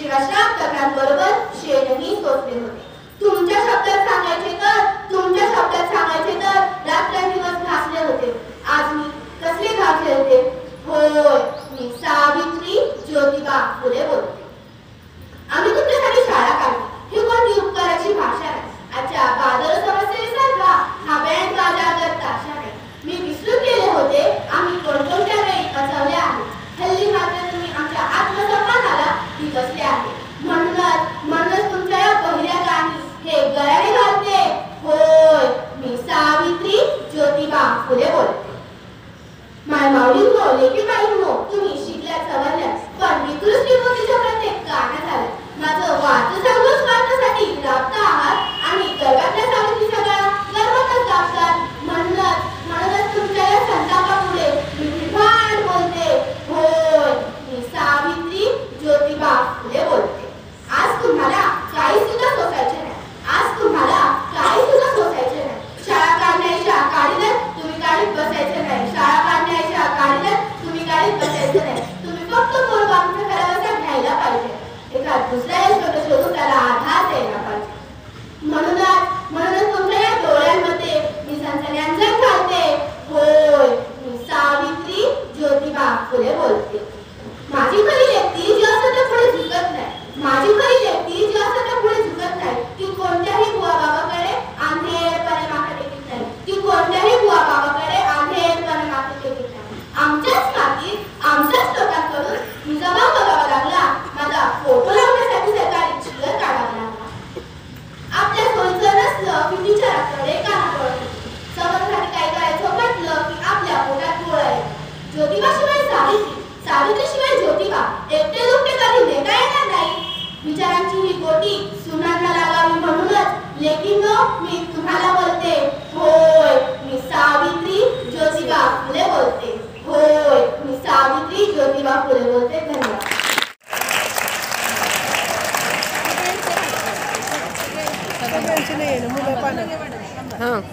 शिवाशाप कथांबरोबर शेणही सोसले होते. तुमच्या शब्दात सांगायचे तर रात्रंदिवस घासले होते. आज मी कसले घाव खेळते. होय, मी सावित्री ज्योतिबा फुले बोलते. आम्ही तुमच्यासाठी शाळा काढली. ही कोणती उपकाराची भाषा नाही. आजच्या बाजार समस्येसारखा हा बँड बाजा करता अशा नाही. मी विसरून गेले होते आम्ही कोणकोणत्या वेळी पचवले आहे. हल्ली मात्र तुम्ही आमच्या आत्मसन्मानाला दिवसले आहे. म्हणूनच तुमच्या या पहिल्या गाणी हे गळ्याने घालते. होय, मी सावित्री ज्योतिबा फुले बोलते. माय माऊलींनो, लेकी बाईंनो, तुम्ही शिकल्यात सवरल्यात, पण विकृत श्रीमतीच्या प्रत्येक गाण्यात आलं. माझं वाच सांगून स्वार्थासाठी राबता आहात आणि गर्भातल्या सावित्रीच्या गळा गर्भातच दाबतात. म्हणूनच तुमच्या या संतापामुळे मी विभान बोलते. होय, मी सावित्री ज्योतिबा फुले बोलते. आज तुम्हाला काही सुद्धा सोसायचे नाही. शाळा काढण्याच्या काढीत तुम्ही गाडीत बसायचे नाही. तुम्ही फक्त पोर बापूच्या घरावर घ्यायला पाहिजे. एका दुसऱ्या यशोदा शोधून त्याला आधार द्यायला पाहिजे. म्हणूनच तुमच्या या डोळ्यांमध्ये मी सनसन्यांजन घालते. होय, मी सावित्री ज्योतिबा फुले बोलते. माझी खरी व्यक्ती जी असं तर पुढे झुकत नाही. ती कोणत्याही बुवा बाबाकडे आंधळेपणे मागे टेकीत नाही. आमच्याच मातीत आमच्याच लोकांकडून मी जबाब बघावा लागला. माझा फोटो लावण्यासाठी सरकारी चिल्लर काढावा लागला. आपल्या सोयीचं नसलं की विचाराकडे कानाकडे समजसाठी काय करायचं म्हटलं की आपल्या पोटात गोळ आहे. ज्योतिबाशिवाय सावित्रीशिवाय ज्योतिबा एकटे दुखते कधी देता येणार नाही. विचारांची ही गोटी सुनांना लागावी म्हणूनच लेकींनो मी तुम्हाला बोलते. होय, मी सावित्री ज्योतिबा फुले बोलते. धन्यवाद.